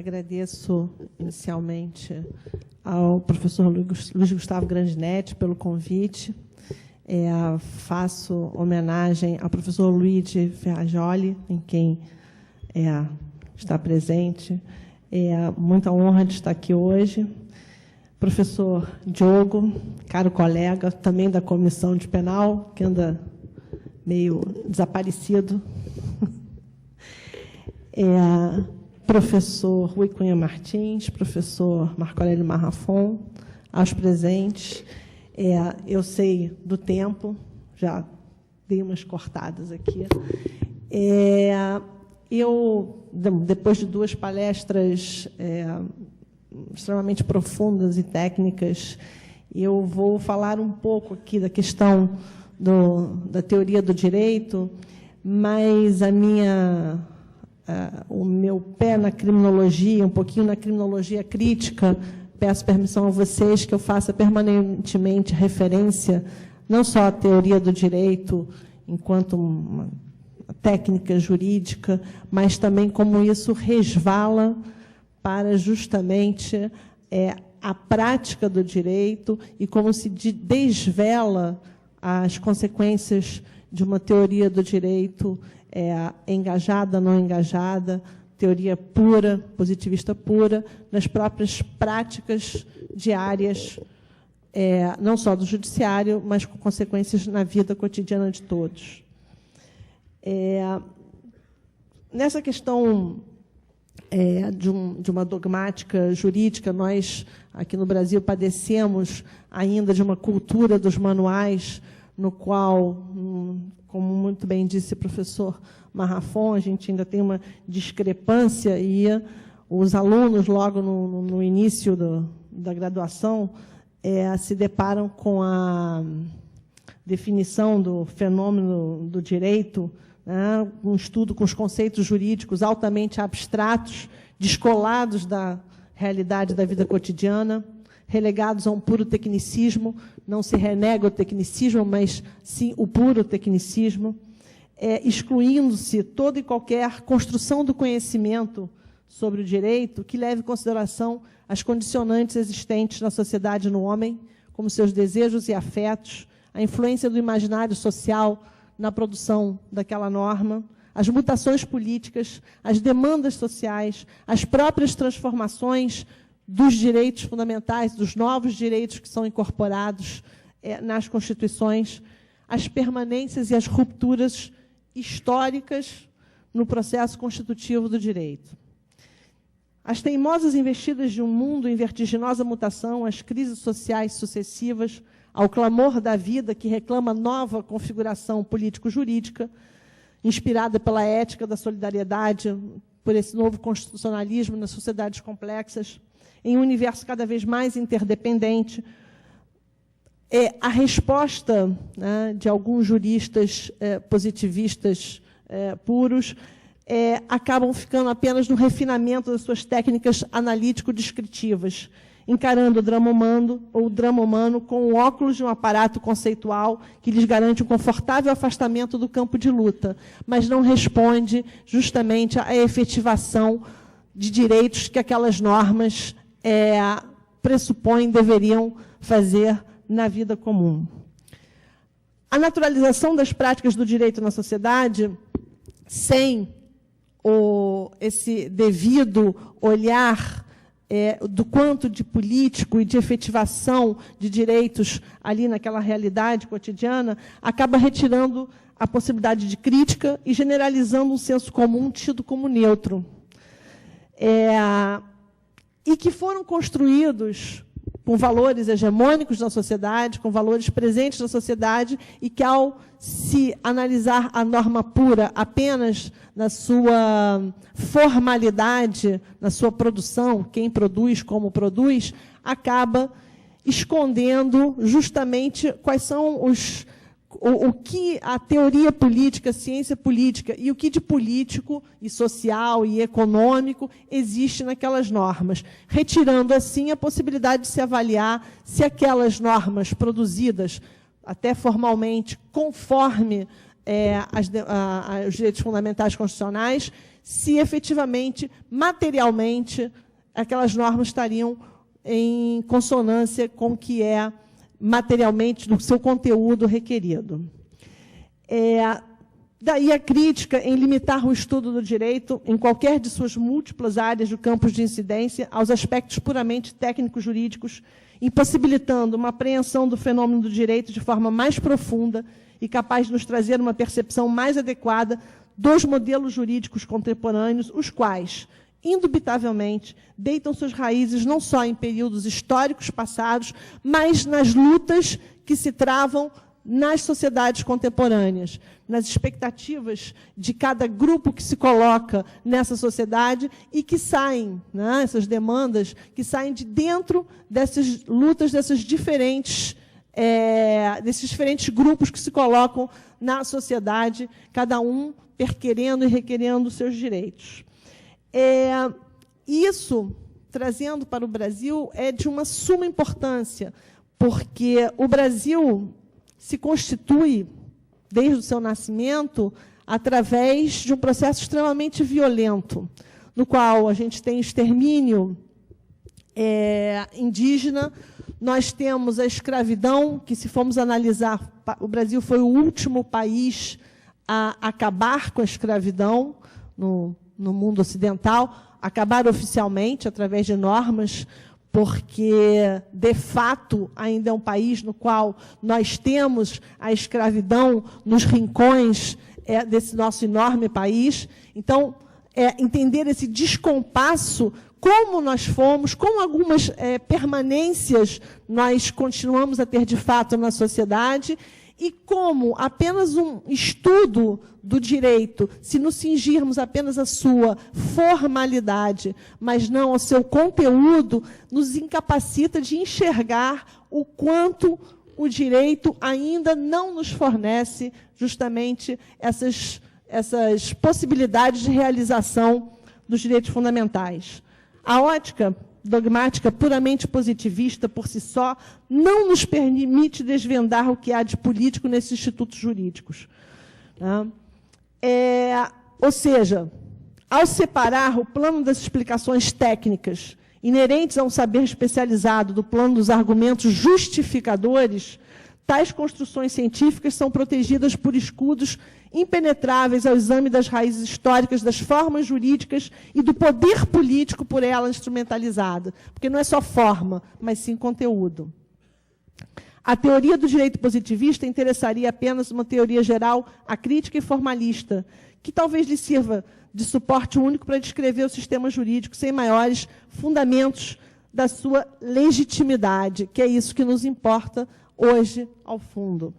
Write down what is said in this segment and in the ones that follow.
agradeço inicialmente ao professor Luiz Gustavo Grandinetti pelo convite. Faço homenagem ao professor Luigi Ferrajoli, em quem está presente. É muita honra de estar aqui hoje. Professor Diogo, caro colega, também da Comissão de Penal, que anda meio desaparecido. Professor Rui Cunha Martins, professor Marco Aurélio Marrafon, aos presentes. Eu sei do tempo, já dei umas cortadas aqui. Depois de duas palestras extremamente profundas e técnicas, eu vou falar um pouco aqui da questão da teoria do direito, mas o meu pé na criminologia, um pouquinho na criminologia crítica, peço permissão a vocês que eu faça permanentemente referência não só à teoria do direito enquanto uma técnica jurídica, mas também como isso resvala para justamente a prática do direito e como se desvela as consequências de uma teoria do direito engajada, não engajada, teoria pura, positivista pura, nas próprias práticas diárias, não só do judiciário, mas com consequências na vida cotidiana de todos. Nessa questão de uma dogmática jurídica, nós, aqui no Brasil, padecemos ainda de uma cultura dos manuais, no qual, como muito bem disse o professor Marrafon, a gente ainda tem uma discrepância e os alunos, logo no início da graduação, se deparam com a definição do fenômeno do direito, um estudo com os conceitos jurídicos altamente abstratos, descolados da realidade da vida cotidiana, relegados a um puro tecnicismo. Não se renega o tecnicismo, mas sim o puro tecnicismo, excluindo-se toda e qualquer construção do conhecimento sobre o direito que leve em consideração as condicionantes existentes na sociedade e no homem, como seus desejos e afetos, a influência do imaginário social na produção daquela norma, as mutações políticas, as demandas sociais, as próprias transformações dos direitos fundamentais, dos novos direitos que são incorporados nas constituições, as permanências e as rupturas históricas no processo constitutivo do direito. As teimosas investidas de um mundo em vertiginosa mutação, as crises sociais sucessivas, ao clamor da vida que reclama nova configuração político-jurídica, inspirada pela ética da solidariedade, por esse novo constitucionalismo nas sociedades complexas, em um universo cada vez mais interdependente, a resposta de alguns juristas positivistas puros acabam ficando apenas no refinamento das suas técnicas analítico-descritivas, encarando o drama humano com o óculos de um aparato conceitual que lhes garante um confortável afastamento do campo de luta, mas não responde justamente à efetivação de direitos que aquelas normas pressupõem deveriam fazer na vida comum. A naturalização das práticas do direito na sociedade, sem esse devido olhar do quanto de político e de efetivação de direitos ali naquela realidade cotidiana, acaba retirando a possibilidade de crítica e generalizando um senso comum tido como neutro. E que foram construídos com valores hegemônicos na sociedade, com valores presentes na sociedade, e que, ao se analisar a norma pura apenas na sua formalidade, na sua produção, quem produz, como produz, acaba escondendo justamente quais são o que a teoria política, a ciência política e o que de político e social e econômico existe naquelas normas, retirando assim a possibilidade de se avaliar se aquelas normas produzidas, até formalmente, conforme os direitos fundamentais constitucionais, se efetivamente, materialmente, aquelas normas estariam em consonância com o que é materialmente do seu conteúdo requerido. Daí a crítica em limitar o estudo do direito, em qualquer de suas múltiplas áreas de campos de incidência, aos aspectos puramente técnico-jurídicos, impossibilitando uma apreensão do fenômeno do direito de forma mais profunda e capaz de nos trazer uma percepção mais adequada dos modelos jurídicos contemporâneos, os quais, indubitavelmente, deitam suas raízes não só em períodos históricos passados, mas nas lutas que se travam nas sociedades contemporâneas, nas expectativas de cada grupo que se coloca nessa sociedade e que saem, né, essas demandas, que saem de dentro dessas lutas, desses diferentes grupos que se colocam na sociedade, cada um querendo e requerendo seus direitos. Isso, trazendo para o Brasil, é de uma suma importância, porque o Brasil se constitui, desde o seu nascimento, através de um processo extremamente violento, no qual a gente tem extermínio indígena, nós temos a escravidão, que, se formos analisar, o Brasil foi o último país a acabar com a escravidão no mundo ocidental, acabar oficialmente, através de normas, porque, de fato, ainda é um país no qual nós temos a escravidão nos rincões desse nosso enorme país. Então, entender esse descompasso, como nós fomos, como algumas permanências nós continuamos a ter, de fato, na sociedade, e como apenas um estudo do direito, se nos cingirmos apenas à sua formalidade, mas não ao seu conteúdo, nos incapacita de enxergar o quanto o direito ainda não nos fornece justamente essas possibilidades de realização dos direitos fundamentais. A ótica dogmática puramente positivista, por si só, não nos permite desvendar o que há de político nesses institutos jurídicos. Ou seja, ao separar o plano das explicações técnicas inerentes a um saber especializado do plano dos argumentos justificadores, tais construções científicas são protegidas por escudos impenetráveis ao exame das raízes históricas, das formas jurídicas e do poder político por ela instrumentalizado. Porque não é só forma, mas sim conteúdo. A teoria do direito positivista interessaria apenas uma teoria geral, acrítica e formalista, que talvez lhe sirva de suporte único para descrever o sistema jurídico sem maiores fundamentos da sua legitimidade, que é isso que nos importa hoje, ao fundo.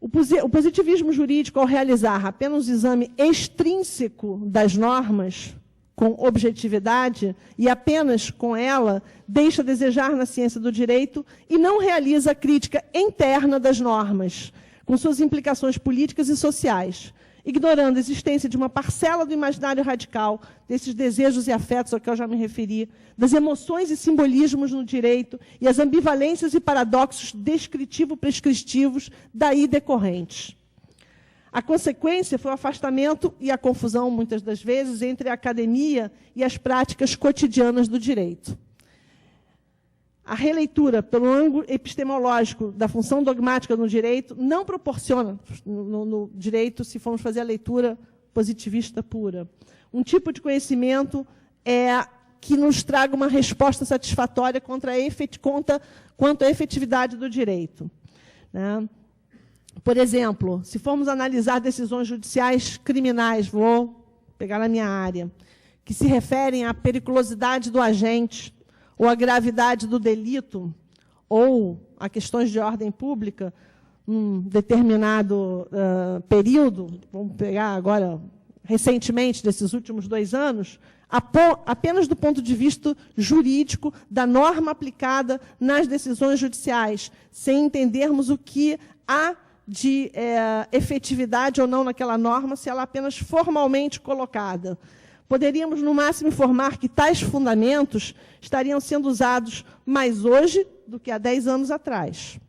O positivismo jurídico, ao realizar apenas o exame extrínseco das normas, com objetividade, e apenas com ela, deixa a desejar na ciência do direito e não realiza a crítica interna das normas, com suas implicações políticas e sociais, ignorando a existência de uma parcela do imaginário radical, desses desejos e afetos ao que eu já me referi, das emoções e simbolismos no direito e as ambivalências e paradoxos descritivo-prescritivos daí decorrentes. A consequência foi o afastamento e a confusão, muitas das vezes, entre a academia e as práticas cotidianas do direito. A releitura, pelo ângulo epistemológico da função dogmática no direito, não proporciona, no direito, se formos fazer a leitura positivista pura, um tipo de conhecimento que nos traga uma resposta satisfatória quanto à efetividade do direito. Né? Por exemplo, se formos analisar decisões judiciais criminais, vou pegar na minha área, que se referem à periculosidade do agente, ou à gravidade do delito, ou a questões de ordem pública, num determinado período, vamos pegar agora, recentemente, desses últimos 2 anos, apenas do ponto de vista jurídico, da norma aplicada nas decisões judiciais, sem entendermos o que há de efetividade ou não naquela norma, se ela é apenas formalmente colocada. Poderíamos, no máximo, informar que tais fundamentos estariam sendo usados mais hoje do que há 10 anos atrás.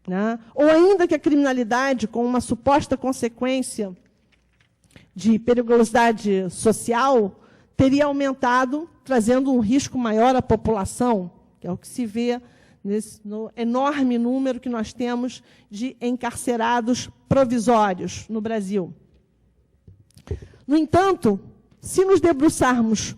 né? Ou ainda que a criminalidade, com uma suposta consequência de periculosidade social, teria aumentado, trazendo um risco maior à população, que é o que se vê no enorme número que nós temos de encarcerados provisórios no Brasil. No entanto, se nos debruçarmos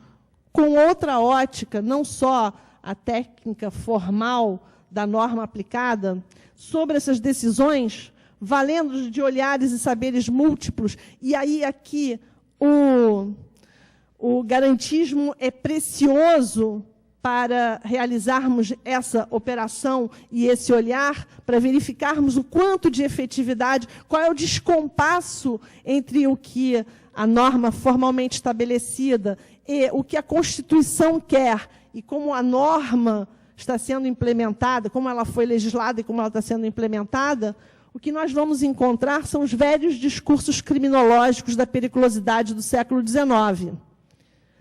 com outra ótica, não só a técnica formal da norma aplicada, sobre essas decisões, valendo de olhares e saberes múltiplos, e aí aqui o garantismo é precioso para realizarmos essa operação e esse olhar, para verificarmos o quanto de efetividade, qual é o descompasso entre o que a norma formalmente estabelecida e o que a Constituição quer, e como a norma está sendo implementada, como ela foi legislada e como ela está sendo implementada, o que nós vamos encontrar são os velhos discursos criminológicos da periculosidade do século XIX,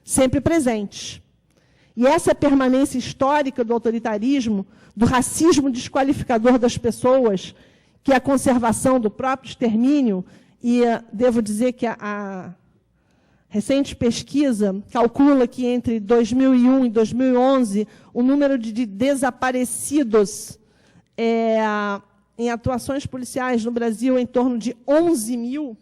sempre presentes. E essa permanência histórica do autoritarismo, do racismo desqualificador das pessoas, que é a conservação do próprio extermínio, e devo dizer que a recente pesquisa calcula que entre 2001 e 2011, o número de desaparecidos em atuações policiais no Brasil é em torno de 11 mil,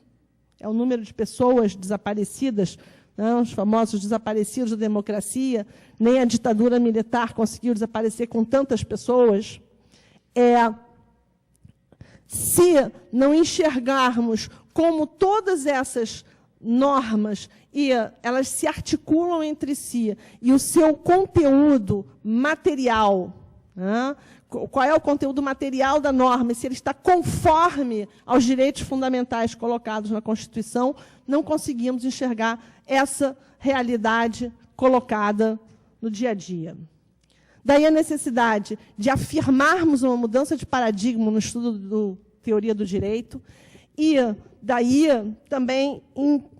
é o número de pessoas desaparecidas, não, os famosos desaparecidos da democracia, nem a ditadura militar conseguiu desaparecer com tantas pessoas. Se não enxergarmos como todas essas normas, e elas se articulam entre si, e o seu conteúdo material, né? Qual é o conteúdo material da norma, e se ele está conforme aos direitos fundamentais colocados na Constituição, não conseguimos enxergar essa realidade colocada no dia a dia. Daí a necessidade de afirmarmos uma mudança de paradigma no estudo da teoria do direito, e daí também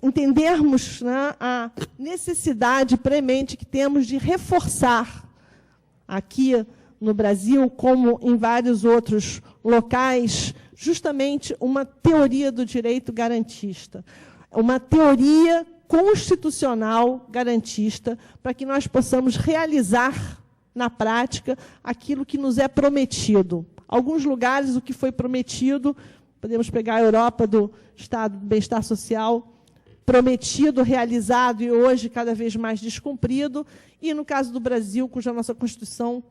entendermos, né, a necessidade premente que temos de reforçar aqui no Brasil, como em vários outros locais, justamente uma teoria do direito garantista, uma teoria constitucional garantista, para que nós possamos realizar na prática aquilo que nos é prometido. Alguns lugares, o que foi prometido, podemos pegar a Europa do Estado do Bem-Estar Social, prometido, realizado e hoje cada vez mais descumprido, e no caso do Brasil, cuja nossa Constituição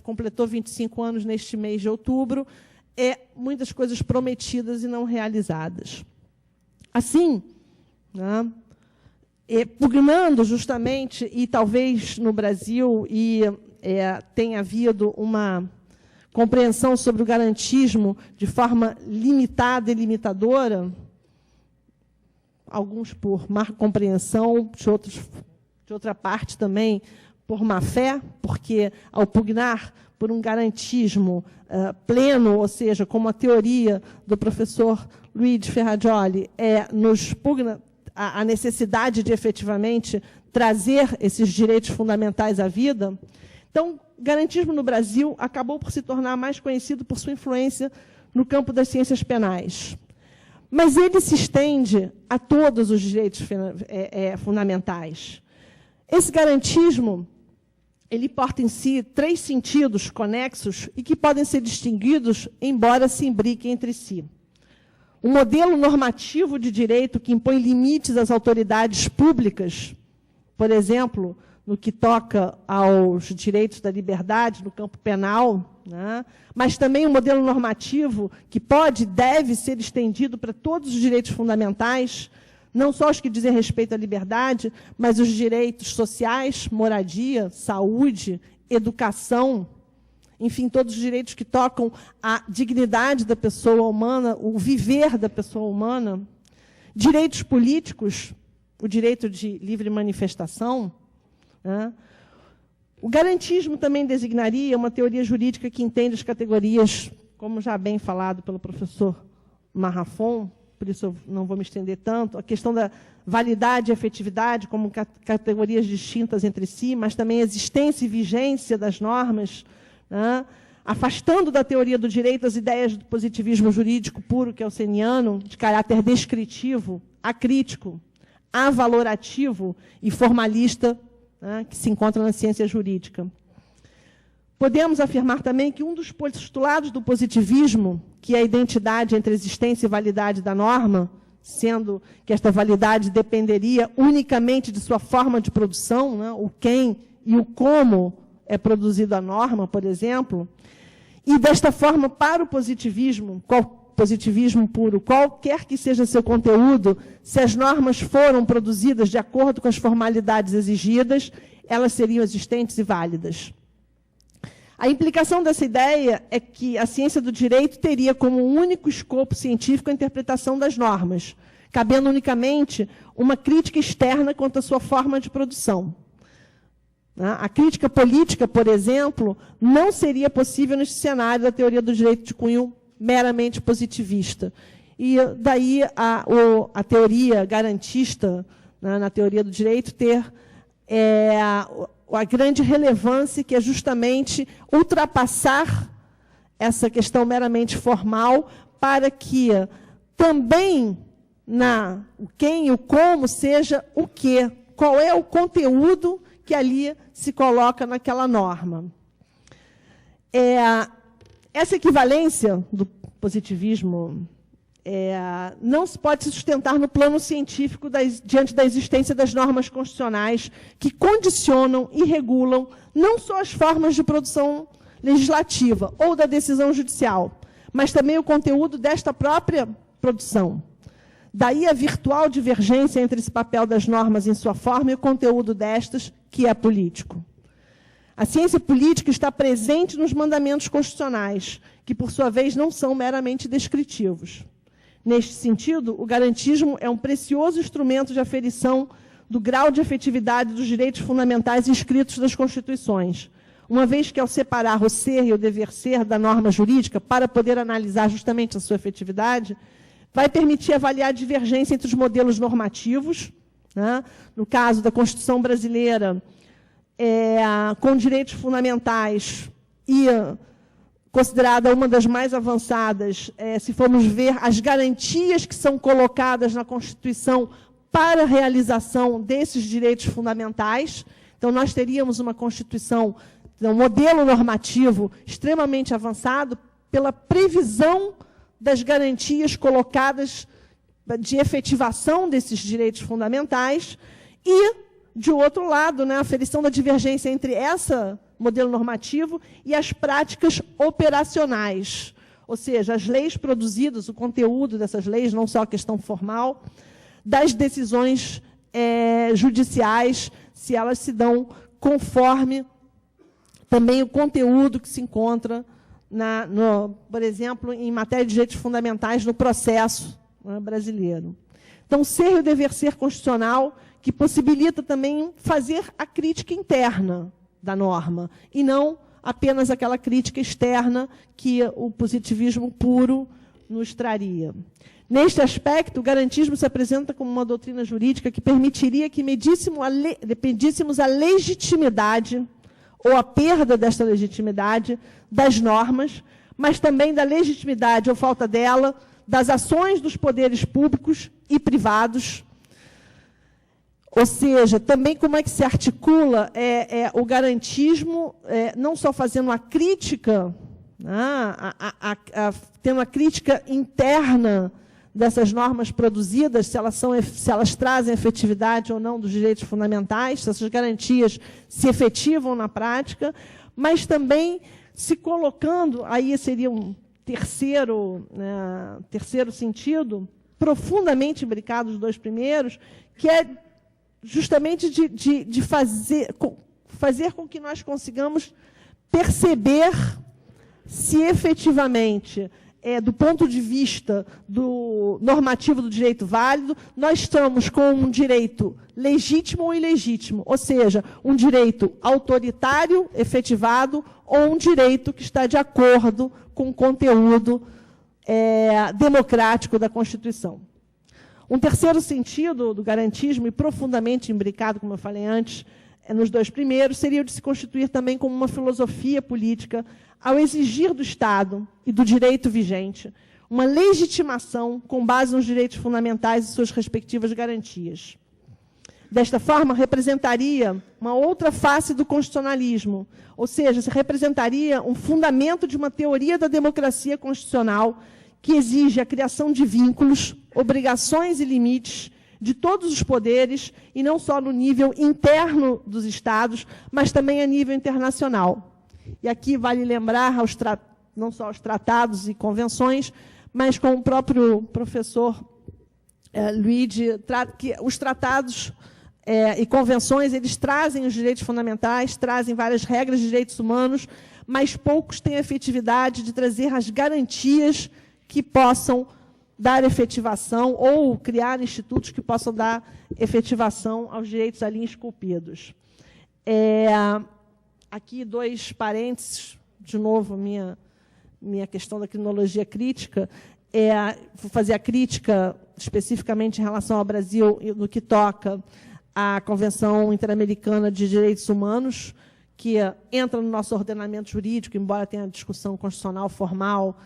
completou 25 anos neste mês de outubro, muitas coisas prometidas e não realizadas. Assim, né, pugnando justamente, e talvez no Brasil tenha havido uma compreensão sobre o garantismo de forma limitada e limitadora, alguns por má compreensão, de outra parte também por má fé, porque ao pugnar por um garantismo pleno, ou seja, como a teoria do professor Luigi Ferrajoli nos pugna a necessidade de efetivamente trazer esses direitos fundamentais à vida. Então, o garantismo no Brasil acabou por se tornar mais conhecido por sua influência no campo das ciências penais. Mas ele se estende a todos os direitos fundamentais. Esse garantismo, ele porta em si 3 sentidos conexos e que podem ser distinguidos, embora se imbriquem entre si. Um modelo normativo de direito que impõe limites às autoridades públicas, por exemplo, no que toca aos direitos da liberdade no campo penal, né? Mas também um modelo normativo que pode e deve ser estendido para todos os direitos fundamentais, não só os que dizem respeito à liberdade, mas os direitos sociais, moradia, saúde, educação, enfim, todos os direitos que tocam a dignidade da pessoa humana, o viver da pessoa humana, direitos políticos, o direito de livre manifestação, né? O garantismo também designaria uma teoria jurídica que entende as categorias, como já bem falado pelo professor Marrafon, por isso eu não vou me estender tanto, a questão da validade e efetividade como categorias distintas entre si, mas também a existência e vigência das normas, né? afastando da teoria do direito as ideias do positivismo jurídico puro kelseniano, de caráter descritivo, acrítico, avalorativo e formalista, né, que se encontra na ciência jurídica. Podemos afirmar também que um dos postulados do positivismo, que é a identidade entre existência e validade da norma, sendo que esta validade dependeria unicamente de sua forma de produção, né, o quem e o como é produzido a norma, por exemplo, e desta forma, para o positivismo puro, qualquer que seja seu conteúdo, se as normas foram produzidas de acordo com as formalidades exigidas, elas seriam existentes e válidas. A implicação dessa ideia é que a ciência do direito teria como único escopo científico a interpretação das normas, cabendo unicamente uma crítica externa quanto à sua forma de produção. A crítica política, por exemplo, não seria possível neste cenário da teoria do direito de cunho meramente positivista. E daí a teoria garantista, né, na teoria do direito, ter a grande relevância, que é justamente ultrapassar essa questão meramente formal, para que também o quem e o como seja o quê, qual é o conteúdo que ali se coloca naquela norma. Essa equivalência do positivismo não se pode se sustentar no plano científico diante da existência das normas constitucionais que condicionam e regulam não só as formas de produção legislativa ou da decisão judicial, mas também o conteúdo desta própria produção. Daí a virtual divergência entre esse papel das normas em sua forma e o conteúdo destas, que é político. A ciência política está presente nos mandamentos constitucionais, que, por sua vez, não são meramente descritivos. Neste sentido, o garantismo é um precioso instrumento de aferição do grau de efetividade dos direitos fundamentais inscritos nas Constituições, uma vez que, ao separar o ser e o dever ser da norma jurídica, para poder analisar justamente a sua efetividade, vai permitir avaliar a divergência entre os modelos normativos, né? No caso da Constituição brasileira, com direitos fundamentais e considerada uma das mais avançadas, se formos ver as garantias que são colocadas na Constituição para a realização desses direitos fundamentais. Então, nós teríamos uma Constituição, um modelo normativo extremamente avançado pela previsão das garantias colocadas de efetivação desses direitos fundamentais e, de outro lado, né, a aferição da divergência entre esse modelo normativo e as práticas operacionais, ou seja, as leis produzidas, o conteúdo dessas leis, não só a questão formal, das decisões judiciais, se elas se dão conforme também o conteúdo que se encontra, por exemplo, em matéria de direitos fundamentais no processo, né, brasileiro. Então, ser e o dever ser constitucional, que possibilita também fazer a crítica interna da norma, e não apenas aquela crítica externa que o positivismo puro nos traria. Neste aspecto, o garantismo se apresenta como uma doutrina jurídica que permitiria que medíssemos a legitimidade ou a perda desta legitimidade das normas, mas também da legitimidade ou falta dela das ações dos poderes públicos e privados. Ou seja, também como é que se articula o garantismo, não só fazendo a crítica, tendo a crítica interna dessas normas produzidas, se elas trazem efetividade ou não dos direitos fundamentais, se essas garantias se efetivam na prática, mas também se colocando, aí seria um terceiro sentido, profundamente imbricado os dois primeiros, que é justamente de fazer com que nós consigamos perceber se efetivamente, do ponto de vista do normativo do direito válido, nós estamos com um direito legítimo ou ilegítimo, ou seja, um direito autoritário, efetivado, ou um direito que está de acordo com o conteúdo democrático da Constituição. Um terceiro sentido do garantismo, e profundamente imbricado, como eu falei antes, nos dois primeiros, seria o de se constituir também como uma filosofia política ao exigir do Estado e do direito vigente uma legitimação com base nos direitos fundamentais e suas respectivas garantias. Desta forma, representaria uma outra face do constitucionalismo, ou seja, se representaria um fundamento de uma teoria da democracia constitucional que exige a criação de vínculos, obrigações e limites de todos os poderes, e não só no nível interno dos Estados, mas também a nível internacional. E aqui vale lembrar, não só aos tratados e convenções, mas com o próprio professor Luigi, que os tratados e convenções, eles trazem os direitos fundamentais, trazem várias regras de direitos humanos, mas poucos têm a efetividade de trazer as garantias que possam dar efetivação ou criar institutos que possam dar efetivação aos direitos ali esculpidos. Aqui, dois parênteses, de novo, minha questão da criminologia crítica, vou fazer a crítica especificamente em relação ao Brasil no que toca à Convenção Interamericana de Direitos Humanos, que entra no nosso ordenamento jurídico, embora tenha discussão constitucional formal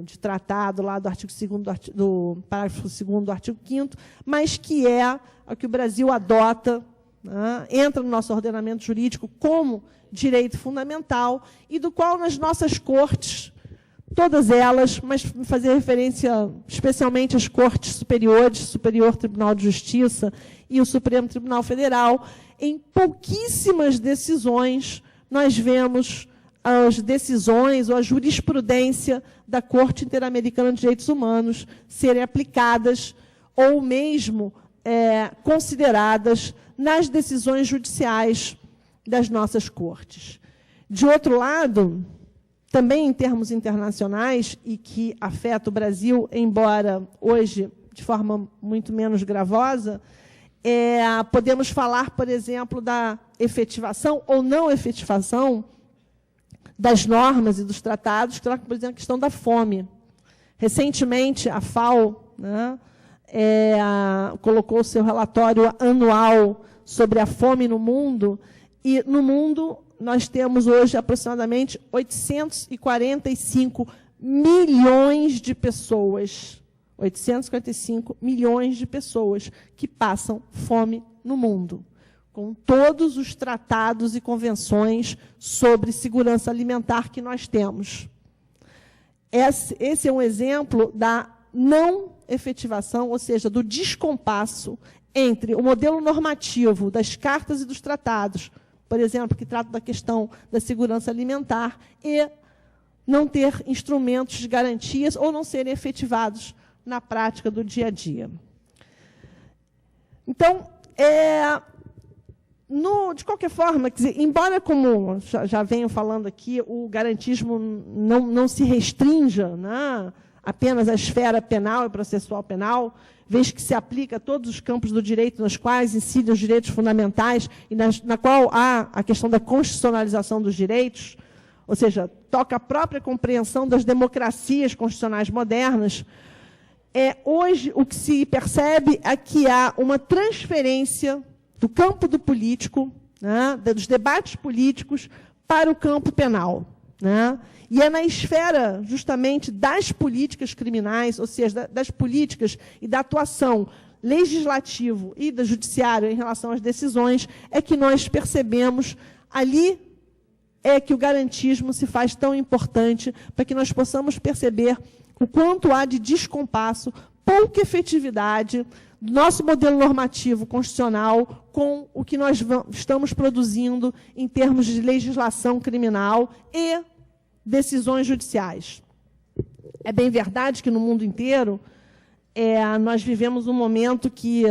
de tratado lá do artigo 2º, do parágrafo 2º do artigo 5º, mas que é o que o Brasil adota, né, entra no nosso ordenamento jurídico como direito fundamental e do qual nas nossas cortes, todas elas, mas fazer referência especialmente às cortes superiores, Superior Tribunal de Justiça e o Supremo Tribunal Federal, em pouquíssimas decisões nós vemos as decisões ou a jurisprudência da Corte Interamericana de Direitos Humanos serem aplicadas ou mesmo consideradas nas decisões judiciais das nossas cortes. De outro lado, também em termos internacionais, e que afeta o Brasil, embora hoje de forma muito menos gravosa, podemos falar, por exemplo, da efetivação ou não efetivação das normas e dos tratados, por exemplo, a questão da fome. Recentemente, a FAO, né, colocou o seu relatório anual sobre a fome no mundo, e no mundo nós temos hoje aproximadamente 845 milhões de pessoas, 845 milhões de pessoas que passam fome no mundo, com todos os tratados e convenções sobre segurança alimentar que nós temos. Esse é um exemplo da não efetivação, ou seja, do descompasso entre o modelo normativo das cartas e dos tratados, por exemplo, que trata da questão da segurança alimentar, e não ter instrumentos de garantias ou não serem efetivados na prática do dia a dia. Então, de qualquer forma, quer dizer, embora, como já venho falando aqui, o garantismo não se restrinja, né, apenas à esfera penal e processual penal, vez que se aplica a todos os campos do direito nos quais incidem os direitos fundamentais e na qual há a questão da constitucionalização dos direitos, ou seja, toca a própria compreensão das democracias constitucionais modernas, hoje o que se percebe é que há uma transferência do campo do político, né, dos debates políticos, para o campo penal, né? E é na esfera, justamente, das políticas criminais, ou seja, das políticas e da atuação legislativo e da judiciário em relação às decisões, que nós percebemos ali que o garantismo se faz tão importante para que nós possamos perceber o quanto há de descompasso, pouca efetividade do nosso modelo normativo constitucional com o que nós estamos produzindo em termos de legislação criminal e decisões judiciais. É bem verdade que no mundo inteiro nós vivemos um momento que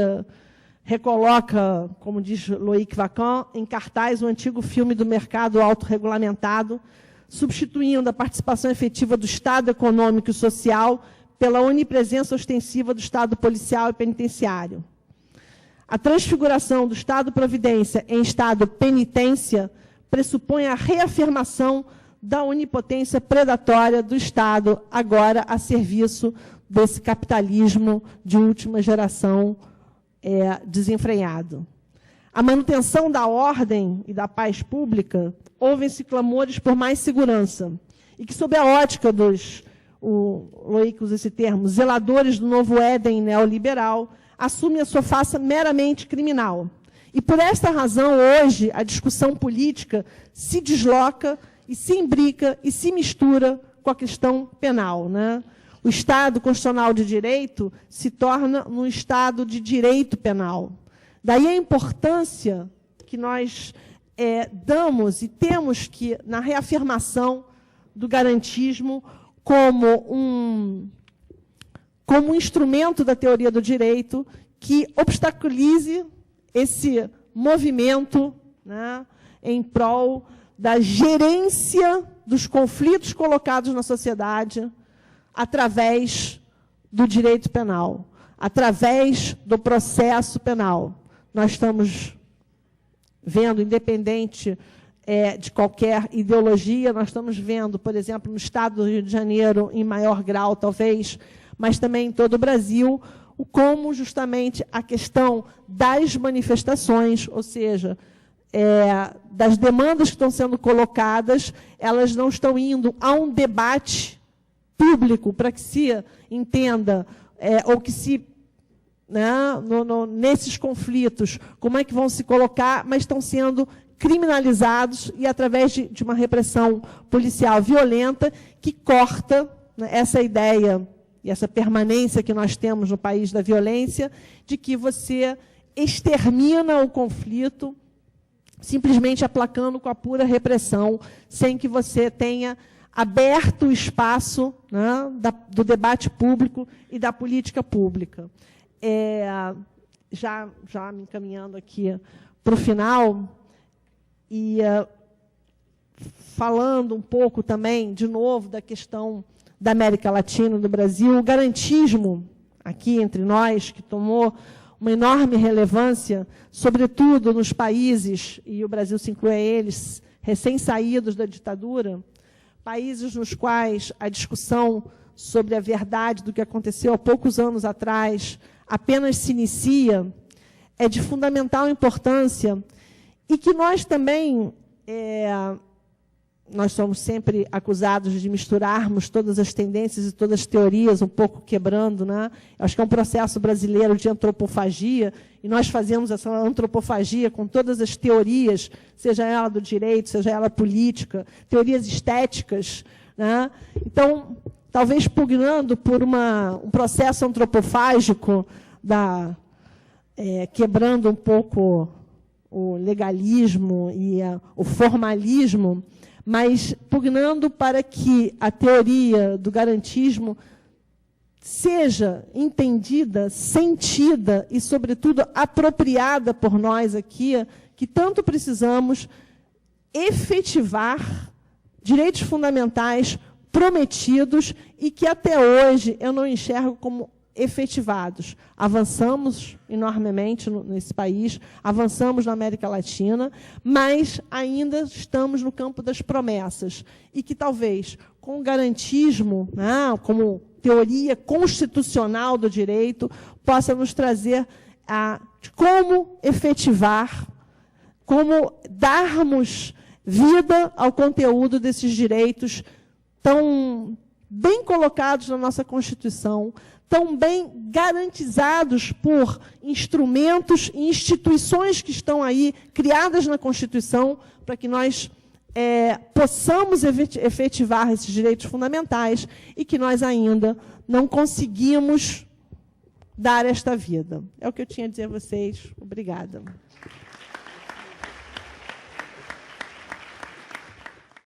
recoloca, como diz Loïc Wacquant, em cartaz o antigo filme do mercado autorregulamentado, substituindo a participação efetiva do Estado econômico e social pela onipresença ostensiva do Estado policial e penitenciário. A transfiguração do Estado-providência em Estado-penitência pressupõe a reafirmação da onipotência predatória do Estado, agora a serviço desse capitalismo de última geração desenfreado. a manutenção da ordem e da paz pública, ouvem-se clamores por mais segurança, e que, sob a ótica dos, o Loic usa esse termo, zeladores do novo Éden neoliberal, assume a sua face meramente criminal. E, por esta razão, hoje, a discussão política se desloca e se imbrica e se mistura com a questão penal, né? O Estado constitucional de direito se torna um Estado de direito penal. Daí a importância que nós damos e temos que, na reafirmação do garantismo como um instrumento da teoria do direito que obstaculize esse movimento, né, em prol da gerência dos conflitos colocados na sociedade através do direito penal, através do processo penal. Nós estamos vendo, independente de qualquer ideologia, nós estamos vendo, por exemplo, no Estado do Rio de Janeiro, em maior grau, talvez, mas também em todo o Brasil, como justamente a questão das manifestações, ou seja, das demandas que estão sendo colocadas, elas não estão indo a um debate público para que se entenda, ou que se, né, nesses conflitos, como é que vão se colocar, mas estão sendo criminalizados e através de uma repressão policial violenta que corta, né, essa ideia e essa permanência que nós temos no país da violência, de que você extermina o conflito simplesmente aplacando com a pura repressão, sem que você tenha aberto o espaço, né, do debate público e da política pública. Já me encaminhando aqui para o final, e falando um pouco também, de novo, da questão da América Latina, do Brasil, o garantismo, aqui entre nós, que tomou uma enorme relevância, sobretudo nos países, e o Brasil se inclui a eles, recém-saídos da ditadura, países nos quais a discussão sobre a verdade do que aconteceu há poucos anos atrás apenas se inicia, é de fundamental importância, e que nós também, nós somos sempre acusados de misturarmos todas as tendências e todas as teorias, um pouco quebrando, né? Acho que é um processo brasileiro de antropofagia, e nós fazemos essa antropofagia com todas as teorias, seja ela do direito, seja ela política, teorias estéticas, né? Então, talvez pugnando por um processo antropofágico, quebrando um pouco o legalismo e o formalismo, mas pugnando para que a teoria do garantismo seja entendida, sentida e, sobretudo, apropriada por nós aqui, que tanto precisamos efetivar direitos fundamentais prometidos e que, até hoje, eu não enxergo como efetivados. Avançamos enormemente nesse país, avançamos na América Latina, mas ainda estamos no campo das promessas. E que talvez, com o garantismo, né, como teoria constitucional do direito, possa nos trazer como efetivar, como darmos vida ao conteúdo desses direitos tão bem colocados na nossa Constituição, tão bem garantizados por instrumentos e instituições que estão aí, criadas na Constituição, para que nós possamos efetivar esses direitos fundamentais e que nós ainda não conseguimos dar esta vida. É o que eu tinha a dizer a vocês. Obrigada.